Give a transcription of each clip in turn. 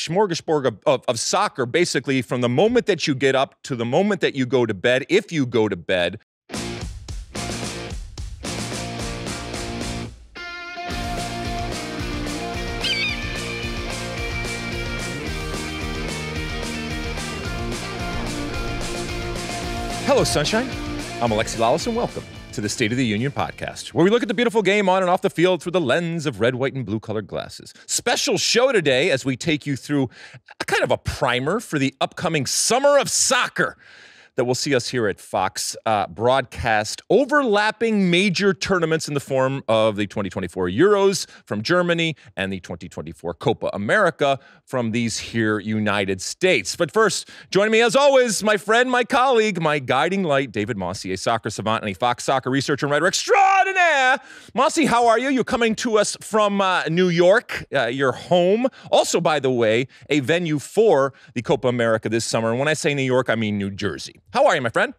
smorgasbord of soccer, basically from the moment that you get up to the moment that you go to bed, if you go to bed. Hello, Sunshine. I'm Alexi Lalas, and welcome to the State of the Union podcast, where we look at the beautiful game on and off the field through the lens of red, white, and blue-colored glasses. Special show today as we take you through a kind of a primer for the upcoming summer of soccer that will see us here at Fox broadcast overlapping major tournaments in the form of the 2024 Euros from Germany and the 2024 Copa America from these here United States. But first, joining me as always, my friend, my colleague, my guiding light, David Mosse, a soccer savant and a Fox soccer researcher and writer extraordinaire. Mosse, how are you? You're coming to us from New York, your home. Also, by the way, a venue for the Copa America this summer. And when I say New York, I mean New Jersey. How are you, my friend?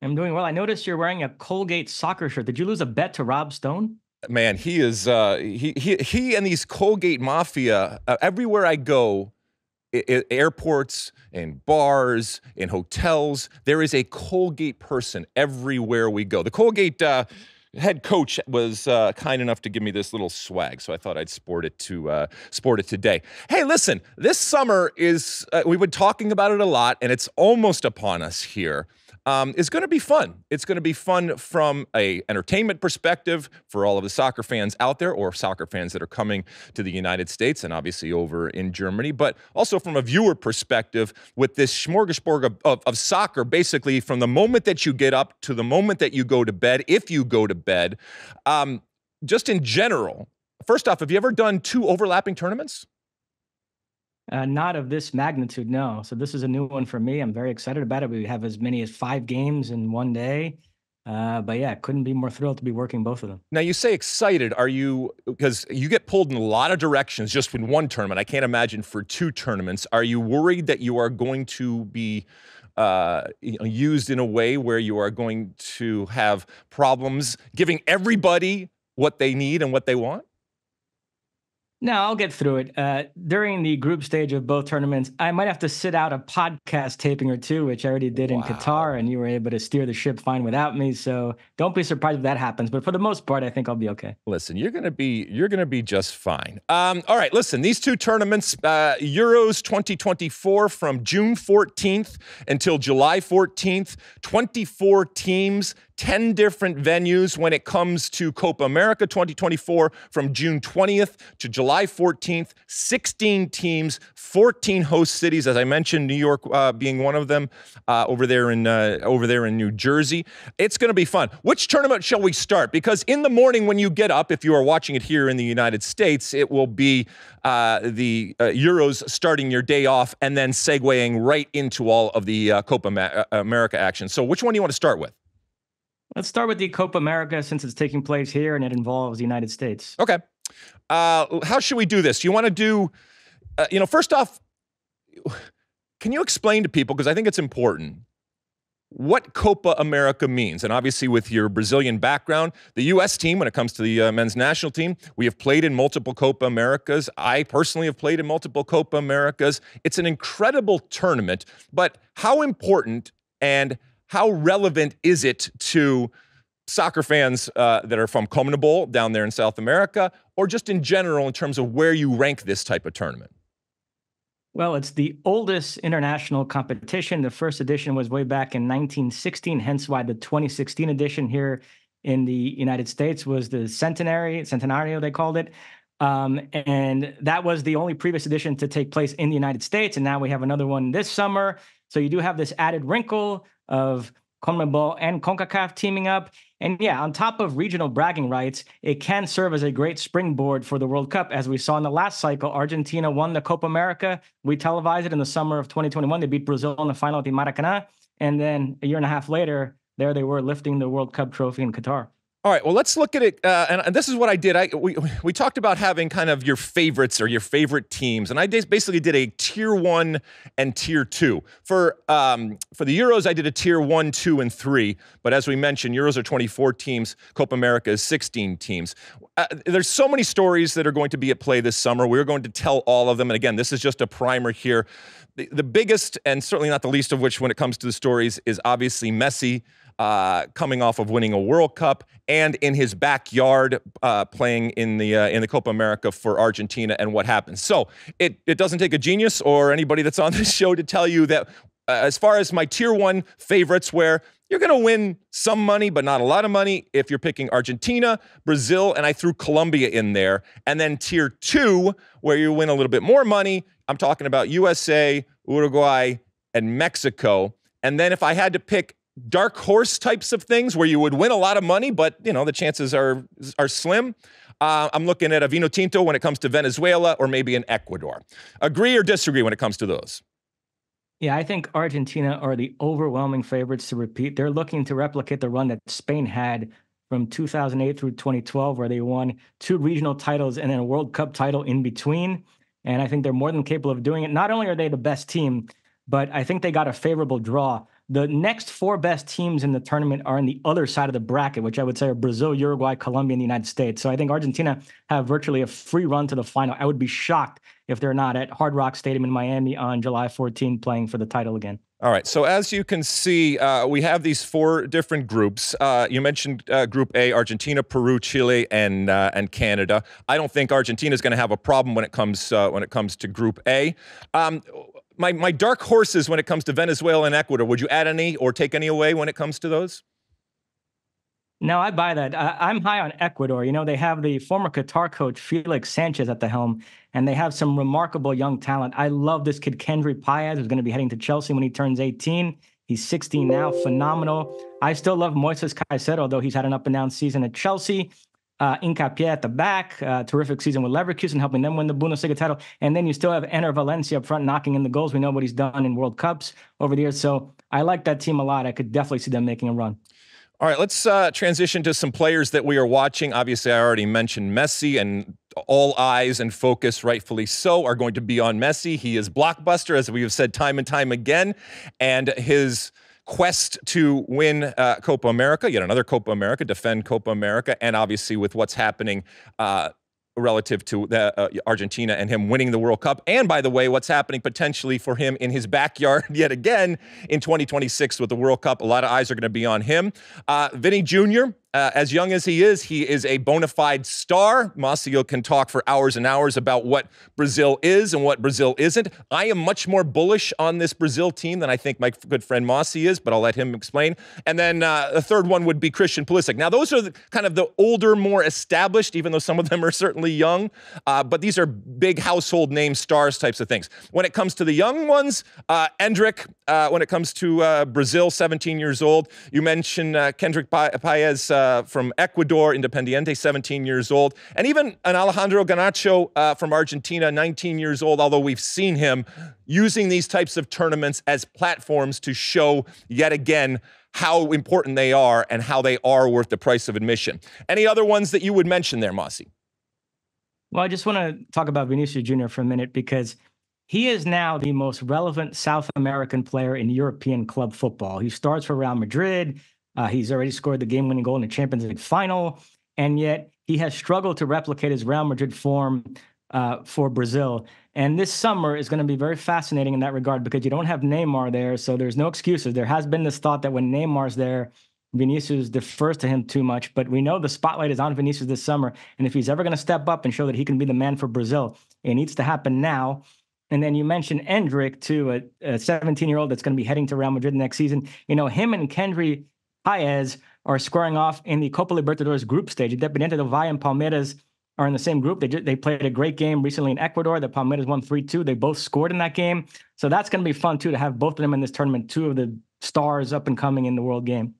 I'm doing well. I noticed you're wearing a Colgate soccer shirt. Did you lose a bet to Rob Stone? Man, he is he and these Colgate Mafia, everywhere I go, airports, in bars, in hotels, there is a Colgate person everywhere we go. The Colgate head coach was kind enough to give me this little swag, so I thought I'd sport it today. Hey, listen, this summer is, we've been talking about it a lot, and it's almost upon us here. It's going to be fun. It's going to be fun from a entertainment perspective for all of the soccer fans out there, or soccer fans that are coming to the United States and obviously over in Germany, but also from a viewer perspective with this smorgasbord of soccer, basically from the moment that you get up to the moment that you go to bed, if you go to bed. Just in general, first off, have you ever done two overlapping tournaments? Not of this magnitude, no. So this is a new one for me. I'm very excited about it. We have as many as 5 games in one day. But yeah, couldn't be more thrilled to be working both of them. Now, you say excited. Are you, because you get pulled in a lot of directions just in one tournament. I can't imagine for 2 tournaments. Are you worried that you are going to be used in a way where you are going to have problems giving everybody what they need and what they want? No, I'll get through it. During the group stage of both tournaments, I might have to sit out a podcast taping or 2, which I already did in Qatar, and you were able to steer the ship fine without me. So don't be surprised if that happens. But for the most part, I think I'll be okay. Listen, you're gonna be just fine. All right, listen, these 2 tournaments, Euros 2024 from June 14th until July 14th, 24 teams. 10 different venues when it comes to Copa America 2024 from June 20th to July 14th, 16 teams, 14 host cities, as I mentioned, New York being one of them, over there in New Jersey. It's going to be fun. Which tournament shall we start? Because in the morning when you get up, if you are watching it here in the United States, it will be the Euros starting your day off and then segueing right into all of the Copa America action. So which one do you want to start with? Let's start with the Copa America since it's taking place here and it involves the United States. Okay. How should we do this? You want to do, first off, can you explain to people, because I think it's important, what Copa America means? And obviously with your Brazilian background, the U.S. team, when it comes to the men's national team, we have played in multiple Copa Americas. I personally have played in multiple Copa Americas. It's an incredible tournament, but how important and how relevant is it to soccer fans that are from CONMEBOL down there in South America, or just in general in terms of where you rank this type of tournament? Well, it's the oldest international competition. The first edition was way back in 1916, hence why the 2016 edition here in the United States was the Centenario, they called it. And that was the only previous edition to take place in the United States. And now we have another one this summer. So you do have this added wrinkle of CONMEBOL and CONCACAF teaming up. And yeah, on top of regional bragging rights, it can serve as a great springboard for the World Cup. As we saw in the last cycle, Argentina won the Copa America. We televised it in the summer of 2021. They beat Brazil in the final at the Maracanã. And then a year and a half later, there they were lifting the World Cup trophy in Qatar. All right, well, let's look at it, and this is what I did. We talked about having kind of your favorites or your favorite teams, and I basically did a tier 1 and tier 2. For the Euros, I did a tier 1, 2, and 3, but as we mentioned, Euros are 24 teams, Copa America is 16 teams. There's so many stories that are going to be at play this summer. We're going to tell all of them, and again, this is just a primer here. The biggest, and certainly not the least of which when it comes to the stories, is obviously Messi, coming off of winning a World Cup and in his backyard playing in the Copa America for Argentina and what happens. So it doesn't take a genius or anybody that's on this show to tell you that as far as my tier 1 favorites, where you're going to win some money, but not a lot of money if you're picking Argentina, Brazil, and I threw Colombia in there. And then tier 2, where you win a little bit more money, I'm talking about USA, Uruguay, and Mexico. And then if I had to pick dark horse types of things where you would win a lot of money, but the chances are slim, I'm looking at a vino tinto when it comes to Venezuela or maybe in Ecuador. Agree or disagree when it comes to those? Yeah, I think Argentina are the overwhelming favorites to repeat. They're looking to replicate the run that Spain had from 2008 through 2012, where they won 2 regional titles and then a World Cup title in between. And I think they're more than capable of doing it. Not only are they the best team, but I think they got a favorable draw. The next 4 best teams in the tournament are in the other side of the bracket, which I would say are Brazil, Uruguay, Colombia, and the United States. So I think Argentina have virtually a free run to the final. I would be shocked if they're not at Hard Rock Stadium in Miami on July 14 playing for the title again. All right. So as you can see, we have these 4 different groups. You mentioned Group A: Argentina, Peru, Chile, and Canada. I don't think Argentina is going to have a problem when it comes to Group A. My dark horses when it comes to Venezuela and Ecuador, would you add any or take any away when it comes to those? No, I buy that. I'm high on Ecuador. They have the former Qatar coach, Felix Sanchez, at the helm, and they have some remarkable young talent. I love this kid, Kendrick Paez, who's going to be heading to Chelsea when he turns 18. He's 16 now, phenomenal. I still love Moises Caicedo, though he's had an up-and-down season at Chelsea. Hincapié at the back, terrific season with Leverkusen, helping them win the Bundesliga title. And then you still have Enner Valencia up front, knocking in the goals. We know what he's done in World Cups over the years. So I like that team a lot. I could definitely see them making a run. All right, let's transition to some players that we are watching. Obviously, I already mentioned Messi, and all eyes and focus, rightfully so, are going to be on Messi. He is blockbuster, as we have said time and time again, and his quest to win Copa America, yet another Copa America, defend Copa America, and obviously with what's happening relative to Argentina and him winning the World Cup. And by the way, what's happening potentially for him in his backyard yet again in 2026 with the World Cup. A lot of eyes are going to be on him. Vinny Jr., as young as he is a bona fide star. Mosse can talk for hours and hours about what Brazil is and what Brazil isn't. I am much more bullish on this Brazil team than I think my good friend Mosse is, but I'll let him explain. And then the third one would be Christian Pulisic. Now, those are kind of the older, more established, even though some of them are certainly young, but these are big household name stars types of things. When it comes to the young ones, Endrick, when it comes to Brazil, 17 years old. You mentioned Kendrick Paez from Ecuador, Independiente, 17 years old. And even an Alejandro Garnacho from Argentina, 19 years old, although we've seen him using these types of tournaments as platforms to show yet again how important they are and how they are worth the price of admission. Any other ones that you would mention there, Mosse? Well, I just want to talk about Vinicius Jr. for a minute because he is now the most relevant South American player in European club football. He starts for Real Madrid. He's already scored the game-winning goal in the Champions League final, and yet he has struggled to replicate his Real Madrid form for Brazil. And this summer is going to be very fascinating in that regard because you don't have Neymar there, so there's no excuses. There has been this thought that when Neymar's there, Vinicius defers to him too much, but we know the spotlight is on Vinicius this summer, and if he's ever going to step up and show that he can be the man for Brazil, it needs to happen now. And then you mentioned Endrick, too, a 17-year-old that's going to be heading to Real Madrid next season. Him and Kendrick Paez are squaring off in the Copa Libertadores group stage. Independiente del Valle and Palmeiras are in the same group. They played a great game recently in Ecuador. The Palmeiras won 3-2. They both scored in that game. So that's going to be fun, too, to have both of them in this tournament, 2 of the stars up and coming in the world game.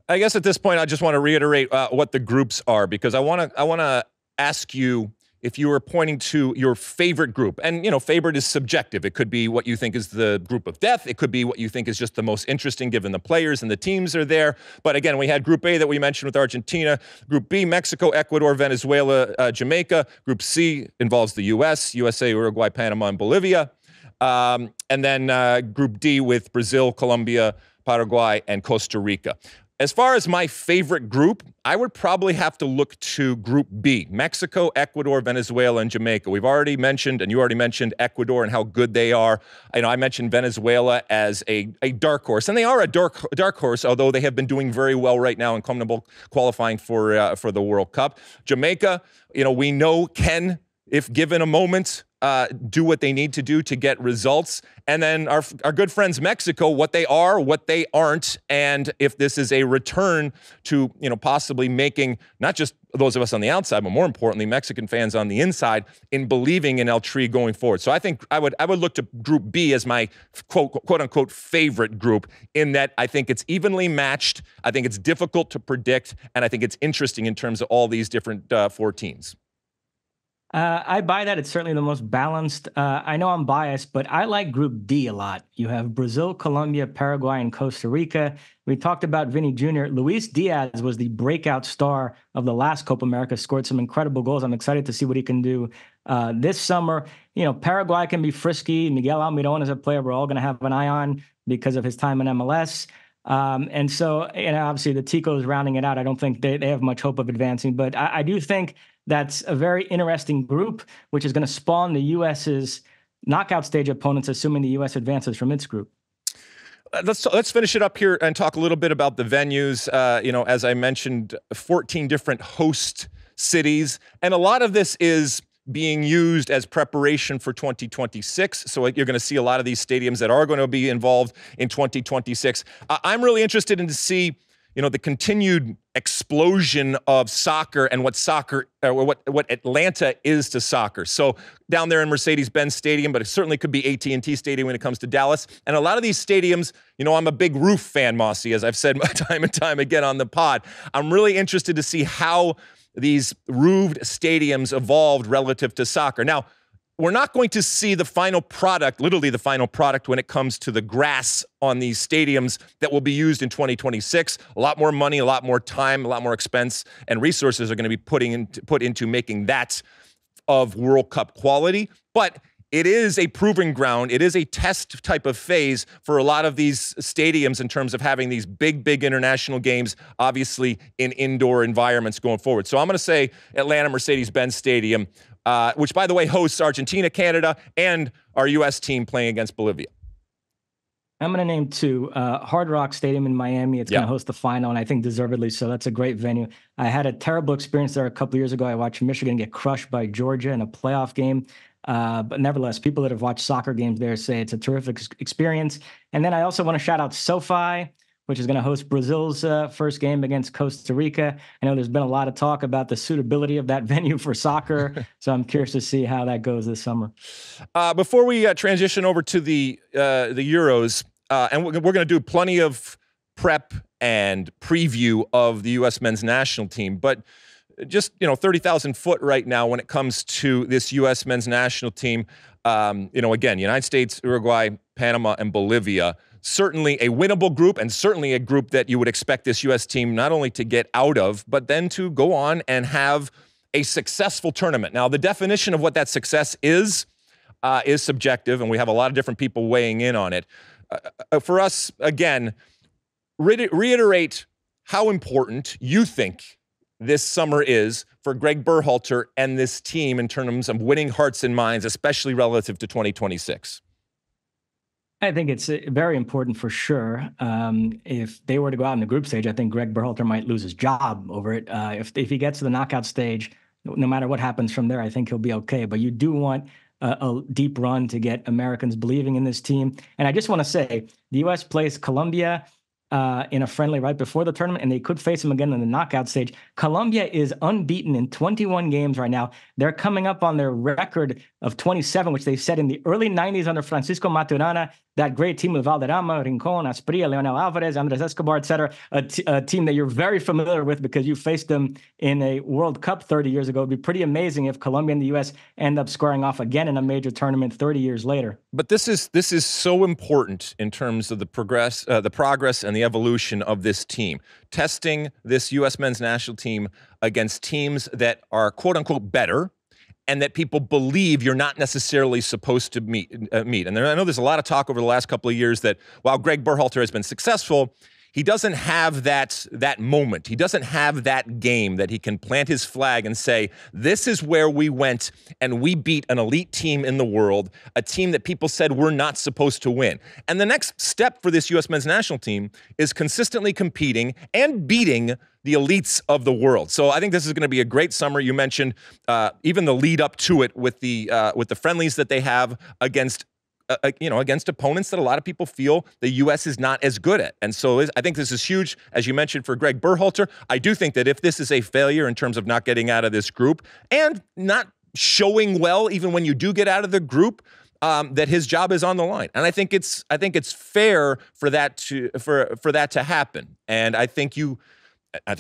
I guess at this point, I just want to reiterate what the groups are, because I want to ask you if you were pointing to your favorite group, and, favorite is subjective. It could be what you think is the group of death. It could be what you think is just the most interesting given the players and the teams are there. But again, we had Group A that we mentioned with Argentina. Group B, Mexico, Ecuador, Venezuela, Jamaica. Group C involves the U.S., USA, Uruguay, Panama, and Bolivia. And then Group D with Brazil, Colombia, Paraguay, and Costa Rica. As far as my favorite group, I would probably have to look to Group B, Mexico, Ecuador, Venezuela, and Jamaica. We've already mentioned, and you already mentioned Ecuador and how good they are. I mentioned Venezuela as a dark horse, and they are a dark horse, although they have been doing very well right now in CONMEBOL qualifying for the World Cup. Jamaica, we know can, if given a moment, do what they need to do to get results. And then our good friends Mexico, what they are, what they aren't, and if this is a return to, possibly making not just those of us on the outside, but more importantly, Mexican fans on the inside in believing in El Tri going forward. So I think I would look to Group B as my quote unquote favorite group, in that I think it's evenly matched. I think it's difficult to predict, and I think it's interesting in terms of all these different 4 teams. I buy that. It's certainly the most balanced. I know I'm biased, but I like Group D a lot. You have Brazil, Colombia, Paraguay, and Costa Rica. We talked about Vinny Jr. Luis Diaz was the breakout star of the last Copa America, scored some incredible goals. I'm excited to see what he can do this summer. Paraguay can be frisky. Miguel Almiron is a player we're all going to have an eye on because of his time in MLS. And so, obviously the Ticos rounding it out. I don't think they have much hope of advancing, but I do think that's a very interesting group, which is going to spawn the U.S.'s knockout stage opponents, assuming the U.S. advances from its group. Let's finish it up here and talk a little bit about the venues. As I mentioned, 14 different host cities, and a lot of this is being used as preparation for 2026. So you're going to see a lot of these stadiums that are going to be involved in 2026. I'm really interested in to see, the continued explosion of soccer and what Atlanta is to soccer. So down there in Mercedes-Benz Stadium, but it certainly could be AT&T Stadium when it comes to Dallas. And a lot of these stadiums, I'm a big roof fan, Mosse, as I've said time and time again on the pod. I'm really interested to see how these roofed stadiums evolved relative to soccer. Now, we're not going to see the final product, literally the final product, when it comes to the grass on these stadiums that will be used in 2026. A lot more money, a lot more time, a lot more expense, and resources are going to be put into making that of World Cup quality. But it is a proving ground. It is a test type of phase for a lot of these stadiums in terms of having these big international games, obviously in indoor environments going forward. So I'm going to say Atlanta Mercedes-Benz Stadium, which, by the way, hosts Argentina, Canada, and our U.S. team playing against Bolivia. I'm going to name 2. Hard Rock Stadium in Miami. It's going to host the final, and I think deservedly so. That's a great venue. I had a terrible experience there a couple years ago. I watched Michigan get crushed by Georgia in a playoff game. But nevertheless, people that have watched soccer games there say it's a terrific experience. And then I also want to shout out SoFi, which is going to host Brazil's first game against Costa Rica. I know there's been a lot of talk about the suitability of that venue for soccer, so I'm curious to see how that goes this summer. Before we transition over to the Euros, and we're going to do plenty of prep and preview of the U.S. men's national team, but just 30,000 foot right now when it comes to this U.S. men's national team. Again, United States, Uruguay, Panama, and Bolivia. Certainly a winnable group, and certainly a group that you would expect this U.S. team not only to get out of, but then to go on and have a successful tournament. Now, the definition of what that success is subjective, and we have a lot of different people weighing in on it. For us, again, reiterate how important you think this summer is for Greg Berhalter and this team in terms of winning hearts and minds, especially relative to 2026. I think it's very important for sure. If they were to go out in the group stage, I think Greg Berhalter might lose his job over it. If he gets to the knockout stage, no matter what happens from there, I think he'll be okay. But you do want a deep run to get Americans believing in this team. And I just want to say, the U.S. plays Colombia in a friendly right before the tournament, and they could face them again in the knockout stage. Colombia is unbeaten in 21 games right now. They're coming up on their record of 27, which they set in the early 90s under Francisco Maturana, that great team with Valderrama, Rincon, Asprilla, Leonel Alvarez, Andres Escobar, et cetera, a team that you're very familiar with because you faced them in a World Cup 30 years ago. It'd be pretty amazing if Colombia and the U.S. end up squaring off again in a major tournament 30 years later. But this is so important in terms of the progress and the evolution of this team. Testing this U.S. men's national team against teams that are quote unquote better, and that people believe you're not necessarily supposed to meet. And I know there's a lot of talk over the last couple of years that while Greg Berhalter has been successful, he doesn't have that moment. He doesn't have that game that he can plant his flag and say, this is where we went and we beat an elite team in the world, a team that people said we're not supposed to win. And the next step for this U.S. men's national team is consistently competing and beating the elites of the world. So I think this is going to be a great summer. You mentioned even the lead up to it with the friendlies that they have against against opponents that a lot of people feel the U.S. is not as good at. And so I think this is huge, as you mentioned, for Greg Berhalter. I do think that if this is a failure in terms of not getting out of this group and not showing well, even when you do get out of the group, that his job is on the line. And I think it's fair for that to happen. And I think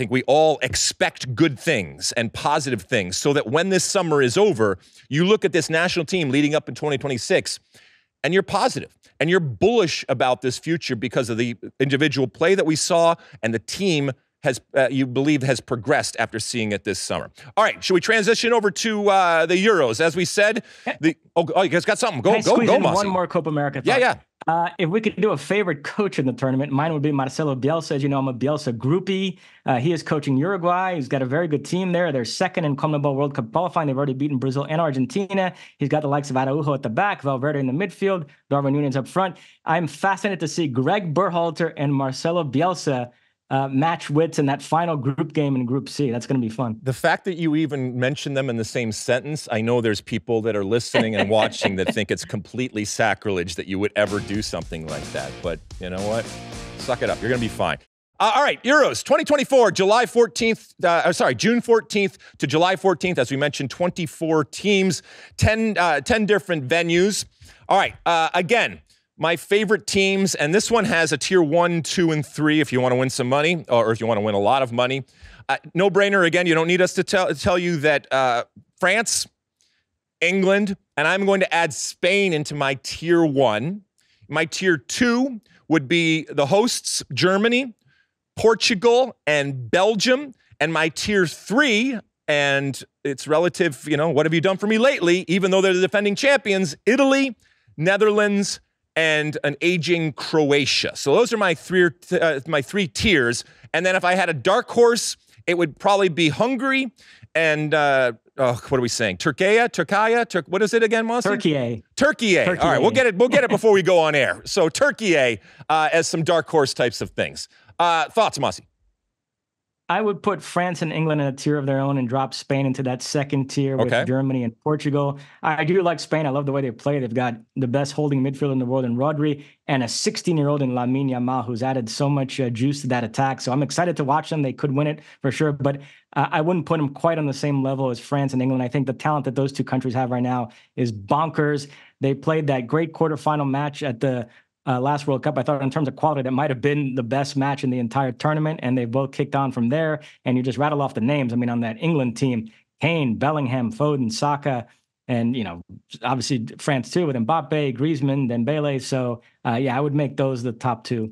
we all expect good things and positive things so that when this summer is over, you look at this national team leading up in 2026 and you're positive and you're bullish about this future because of the individual play that we saw and the team you believe has progressed after seeing it this summer. All right, should we transition over to the Euros? As we said, you guys got something. Go, Mosse. One more Copa America thought. Yeah. If we could do a favorite coach in the tournament, mine would be Marcelo Bielsa. As you know, I'm a Bielsa groupie. He is coaching Uruguay. He's got a very good team there. They're second in CONMEBOL World Cup qualifying. They've already beaten Brazil and Argentina. He's got the likes of Araujo at the back, Valverde in the midfield, Darwin Núñez up front. I'm fascinated to see Greg Berhalter and Marcelo Bielsa match wits in that final group game in Group C. That's going to be fun. The fact that you even mention them in the same sentence, I know there's people that are listening and watching that think it's completely sacrilege that you would ever do something like that. But you know what? Suck it up. You're going to be fine. All right, Euros 2024, June 14th to July 14th. As we mentioned, 24 teams, 10 different venues. All right, again, my favorite teams, and this one has a tier 1, 2, and 3 if you want to win some money or if you want to win a lot of money. No brainer, again, you don't need us to tell you that France, England, and I'm going to add Spain into my tier 1. My tier 2 would be the hosts, Germany, Portugal, and Belgium. And my tier 3, and it's relative, what have you done for me lately, even though they're the defending champions, Italy, Netherlands, and an aging Croatia. So those are my three tiers. And then if I had a dark horse, it would probably be Hungary and what are we saying? Turkey? What is it again, Mosse? Turkey. All right, we'll get it before we go on air. So Turkey as some dark horse types of things. Thoughts, Mosse? I would put France and England in a tier of their own and drop Spain into that second tier with Germany and Portugal. I do like Spain. I love the way they play. They've got the best holding midfielder in the world in Rodri and a 16-year-old in Lamine Yamal who's added so much juice to that attack. So I'm excited to watch them. They could win it for sure, but I wouldn't put them quite on the same level as France and England. I think the talent that those two countries have right now is bonkers. They played that great quarterfinal match at the last World Cup. I thought in terms of quality, that might have been the best match in the entire tournament, and they both kicked on from there. And you just rattle off the names. I mean, on that England team, Kane, Bellingham, Foden, Saka, and, obviously France too with Mbappe, Griezmann, Dembele. So, I would make those the top two.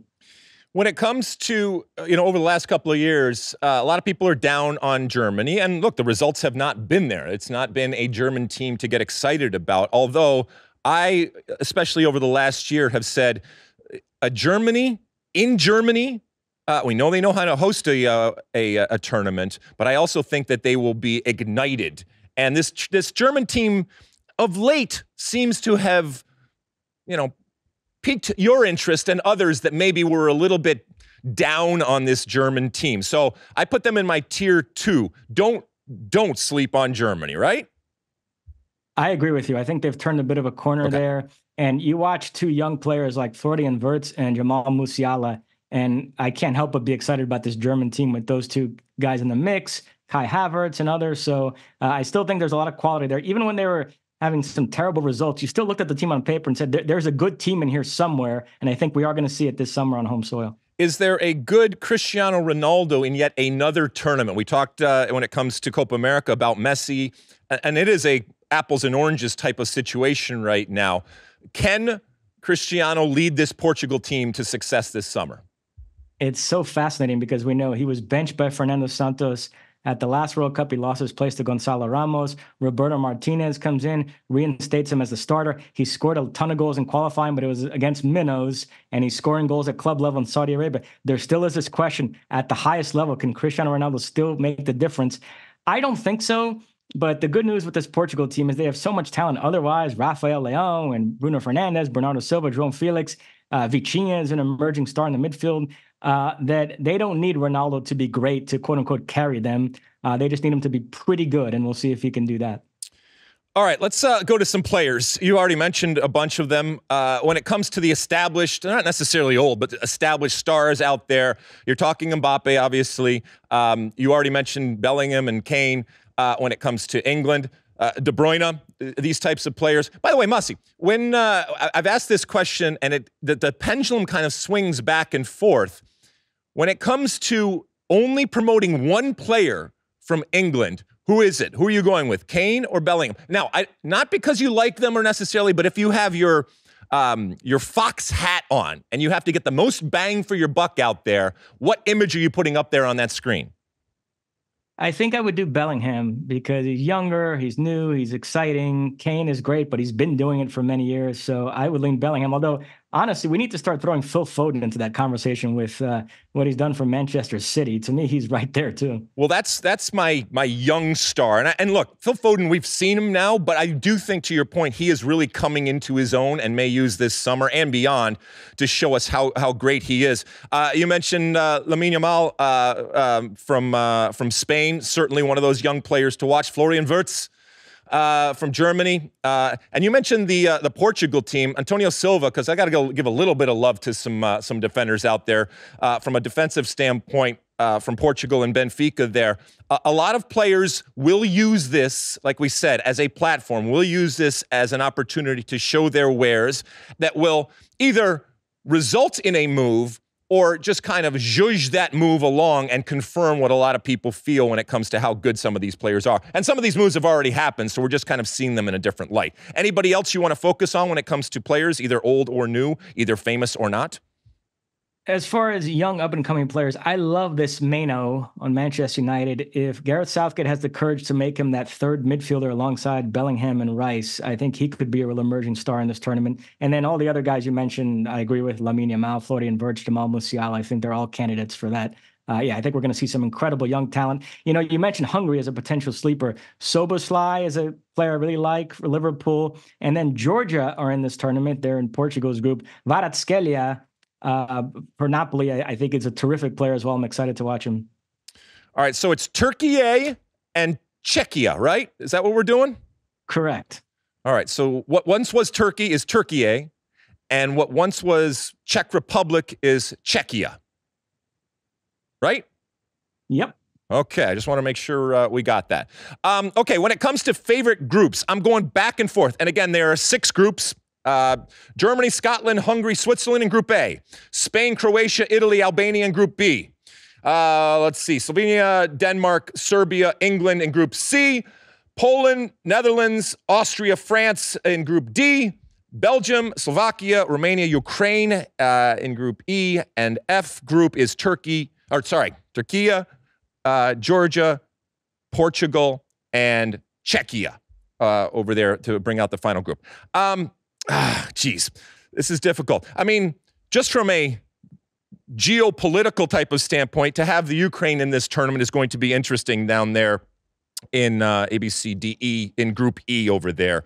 When it comes to, over the last couple of years, a lot of people are down on Germany. And look, the results have not been there. It's not been a German team to get excited about, although I, especially over the last year, have said Germany, we know they know how to host a tournament, but I also think that they will be ignited. And this German team of late seems to have, piqued your interest and others that maybe were a little bit down on this German team. So I put them in my tier 2. Don't sleep on Germany, right? I agree with you. I think they've turned a bit of a corner there. And you watch two young players like Florian Wirtz and Jamal Musiala, And I can't help but be excited about this German team with those two guys in the mix, Kai Havertz and others. So I still think there's a lot of quality there. Even when they were having some terrible results, you still looked at the team on paper and said, there's a good team in here somewhere. And I think we are going to see it this summer on home soil. Is there a good Cristiano Ronaldo in yet another tournament? We talked when it comes to Copa America about Messi, and it is a apples and oranges type of situation right now. Can Cristiano lead this Portugal team to success this summer? It's so fascinating because we know he was benched by Fernando Santos at the last World Cup. He lost his place to Gonzalo Ramos. Roberto Martinez comes in, reinstates him as the starter. He scored a ton of goals in qualifying, but it was against minnows, and he's scoring goals at club level in Saudi Arabia. There still is this question at the highest level, can Cristiano Ronaldo still make the difference? I don't think so. But the good news with this Portugal team is they have so much talent. Otherwise, Rafael Leão and Bruno Fernandes, Bernardo Silva, João Felix, Vitinha is an emerging star in the midfield, that they don't need Ronaldo to be great to quote unquote carry them. They just need him to be pretty good, and we'll see if he can do that. All right, let's go to some players. You already mentioned a bunch of them. When it comes to the established, not necessarily old, but established stars out there, you're talking Mbappe, obviously. You already mentioned Bellingham and Kane. When it comes to England, De Bruyne, these types of players. By the way, Mosse, when I've asked this question, and the pendulum kind of swings back and forth. When it comes to only promoting one player from England, who is it? Who are you going with, Kane or Bellingham? Now, not because you like them or necessarily, but if you have your Fox hat on and you have to get the most bang for your buck out there, what image are you putting up there on that screen? I think I would do Bellingham because he's younger, he's new, he's exciting. Kane is great, but he's been doing it for many years. So I would lean Bellingham. Although, honestly, we need to start throwing Phil Foden into that conversation with what he's done for Manchester City. To me, he's right there, too. Well, that's my young star. And look, Phil Foden, we've seen him now, but I do think, to your point, he is really coming into his own and may use this summer and beyond to show us how great he is. You mentioned Lamine Yamal from Spain, certainly one of those young players to watch. Florian Wirtz from Germany. And you mentioned the Portugal team, Antonio Silva, because I got to go give a little bit of love to some defenders out there from a defensive standpoint from Portugal and Benfica there. A lot of players will use this, like we said, as a platform. Will use this as an opportunity to show their wares that will either result in a move or just kind of zhuzh that move along and confirm what a lot of people feel when it comes to how good some of these players are. And some of these moves have already happened, so we're just kind of seeing them in a different light. Anybody else you want to focus on when it comes to players, either old or new, either famous or not? As far as young up-and-coming players, I love this Maino on Manchester United. If Gareth Southgate has the courage to make him that third midfielder alongside Bellingham and Rice, I think he could be a real emerging star in this tournament. And then all the other guys you mentioned, I agree with. Lamine Yamal, Florian Wirtz, Jamal Musiala. I think they're all candidates for that. Yeah, I think we're going to see some incredible young talent. You know, you mentioned Hungary as a potential sleeper. Szoboszlai is a player I really like for Liverpool. And then Georgia are in this tournament. They're in Portugal's group. Kvaratskhelia, for Napoli, I think it's a terrific player as well. I'm excited to watch him. All right, so it's Turkey and Czechia, right? Is that what we're doing? Correct. All right, so what once was Turkey is Turkey, and what once was Czech Republic is Czechia, right? Yep. Okay, I just want to make sure we got that. Okay, when it comes to favorite groups, I'm going back and forth. And again, there are 6 groups. Germany, Scotland, Hungary, Switzerland in Group A. Spain, Croatia, Italy, Albania in Group B. Let's see. Slovenia, Denmark, Serbia, England in Group C. Poland, Netherlands, Austria, France in Group D. Belgium, Slovakia, Romania, Ukraine in Group E. And F group is Turkey, Georgia, Portugal, and Czechia over there to bring out the final group. Geez, this is difficult. I mean, just from a geopolitical type of standpoint, to have the Ukraine in this tournament is going to be interesting down there in ABCDE in Group E over there.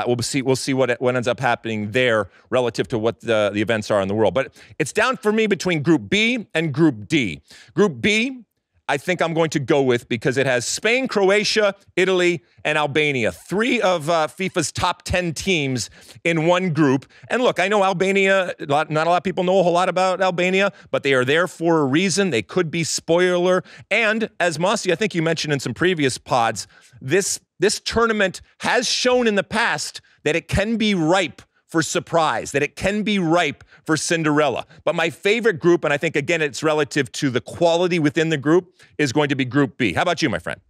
We'll see what ends up happening there relative to what the events are in the world. But it's down for me between Group B and Group D. Group B, I think I'm going to go with because it has Spain, Croatia, Italy, and Albania. 3 of FIFA's top 10 teams in one group. And look, I know Albania, not a lot of people know a whole lot about Albania, but they are there for a reason. They could be spoiler. And as Mosse, I think you mentioned in some previous pods, this tournament has shown in the past that it can be ripe for surprise, that it can be ripe for Cinderella. But my favorite group, and I think, again, it's relative to the quality within the group, is going to be Group B. How about you, my friend?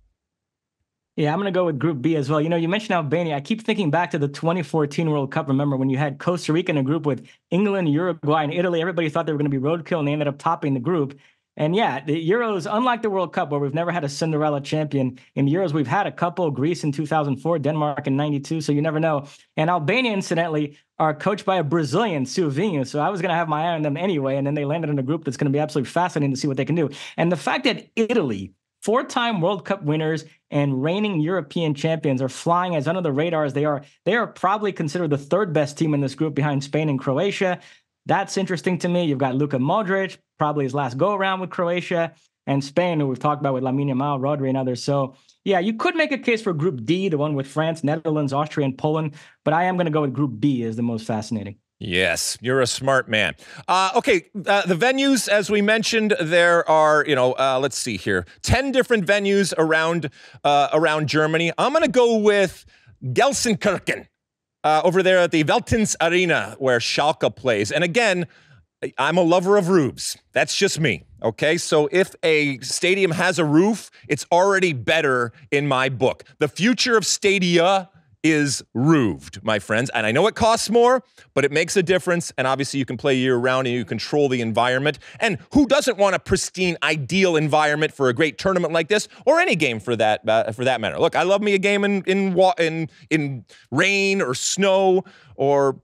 Yeah, I'm going to go with Group B as well. You mentioned Albania. I keep thinking back to the 2014 World Cup. Remember when you had Costa Rica in a group with England, Uruguay, and Italy? Everybody thought they were going to be roadkill, and they ended up topping the group. And yeah, the Euros, unlike the World Cup, where we've never had a Cinderella champion, in the Euros, we've had a couple, Greece in 2004, Denmark in 92, so you never know. And Albania, incidentally, are coached by a Brazilian, Silvinho, so I was going to have my eye on them anyway, and then they landed in a group that's going to be absolutely fascinating to see what they can do. And the fact that Italy, 4-time World Cup winners and reigning European champions, are flying as under the radar as they are probably considered the 3rd best team in this group behind Spain and Croatia. That's interesting to me. You've got Luka Modric, probably his last go-around with Croatia, and Spain, who we've talked about with Lamine Yamal, Rodri, and others. So, yeah, you could make a case for Group D, the one with France, Netherlands, Austria, and Poland, but I am going to go with Group B as the most fascinating. Yes, you're a smart man. Okay, the venues, as we mentioned, there are, let's see here, 10 different venues around Germany. I'm going to go with Gelsenkirchen. Over there at the Veltins Arena where Schalke plays. And again, I'm a lover of roofs. That's just me, okay? So if a stadium has a roof, it's already better in my book. The future of stadia is roofed, my friends. And I know it costs more, but it makes a difference. And obviously you can play year-round and you control the environment. And who doesn't want a pristine, ideal environment for a great tournament like this, or any game for that matter? Look, I love me a game in rain or snow or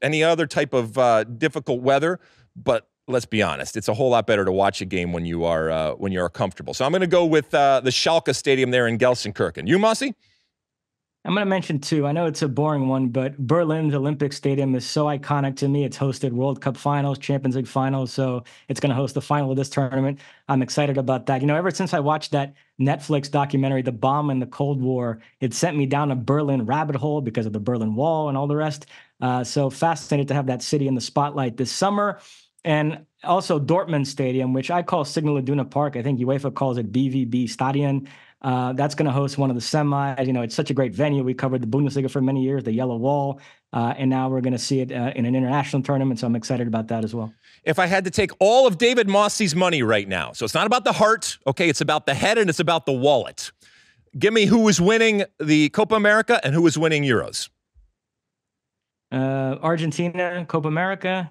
any other type of difficult weather. But let's be honest, it's a whole lot better to watch a game when you are comfortable. So I'm going to go with the Schalke Stadium there in Gelsenkirchen. You, Mosse? I'm going to mention 2. I know it's a boring one, but Berlin's Olympic Stadium is so iconic to me. It's hosted World Cup finals, Champions League finals, so it's going to host the final of this tournament. I'm excited about that. Ever since I watched that Netflix documentary, The Bomb in the Cold War, it sent me down a Berlin rabbit hole because of the Berlin Wall and all the rest. So fascinated to have that city in the spotlight this summer. And also Dortmund Stadium, which I call Signal Iduna Park. I think UEFA calls it BVB Stadion. That's going to host one of the semis. It's such a great venue. We covered the Bundesliga for many years, the Yellow Wall, and now we're going to see it in an international tournament, so I'm excited about that as well. If I had to take all of David Mosse's money right now, so it's not about the heart, okay, it's about the head and it's about the wallet. Give me who is winning the Copa America and who is winning Euros. Argentina, Copa America,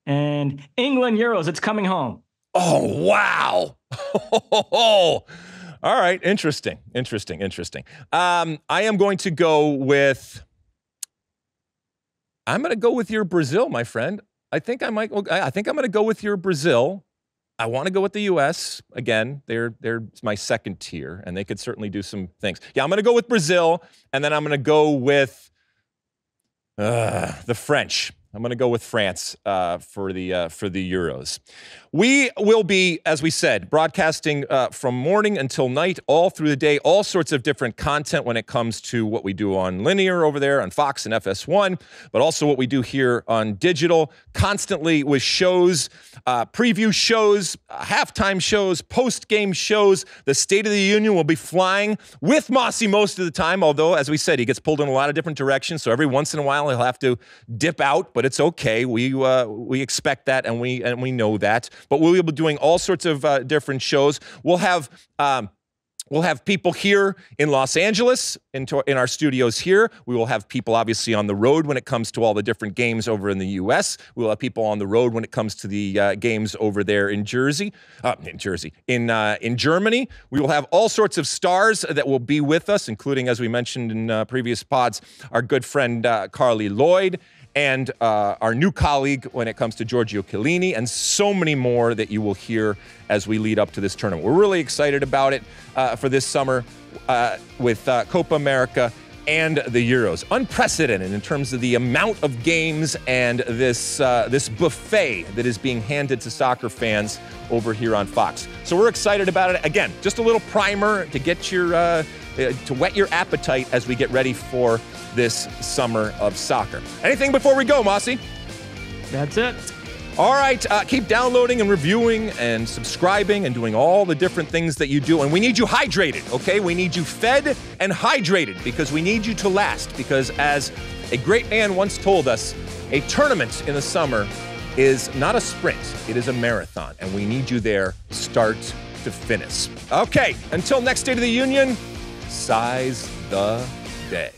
and England Euros. It's coming home. Oh, wow. All right. Interesting. I am going to go with your Brazil, my friend. I think I'm going to go with your Brazil. I want to go with the U.S. Again, they're my second tier, and they could certainly do some things. Yeah, I'm going to go with Brazil, and then I'm going to go with the French. I'm going to go with France for the Euros. We will be, as we said, broadcasting from morning until night, all through the day, all sorts of different content when it comes to what we do on linear over there on Fox and FS1, but also what we do here on digital, constantly with shows, preview shows, halftime shows, post-game shows. The State of the Union will be flying with Mosse most of the time, although, as we said, he gets pulled in a lot of different directions, so every once in a while he'll have to dip out, but it's okay. We expect that, and we know that. But we'll be doing all sorts of different shows. We'll have people here in Los Angeles, in our studios here. We will have people, obviously, on the road when it comes to all the different games over in the U.S. We will have people on the road when it comes to the games over there in Germany. We will have all sorts of stars that will be with us, including, as we mentioned in previous pods, our good friend Carly Lloyd, and our new colleague when it comes to Giorgio Chiellini, and so many more that you will hear as we lead up to this tournament. We're really excited about it for this summer with Copa America and the Euros. Unprecedented in terms of the amount of games and this buffet that is being handed to soccer fans over here on Fox. So we're excited about it. Again, just a little primer to get your to whet your appetite as we get ready for this summer of soccer. Anything before we go, Mosse? That's it. All right, keep downloading and reviewing and subscribing and doing all the different things that you do. And we need you hydrated, okay? We need you fed and hydrated because we need you to last. Because as a great man once told us, a tournament in the summer is not a sprint, it is a marathon. And we need you there start to finish. Okay, until next State of the Union, size the day.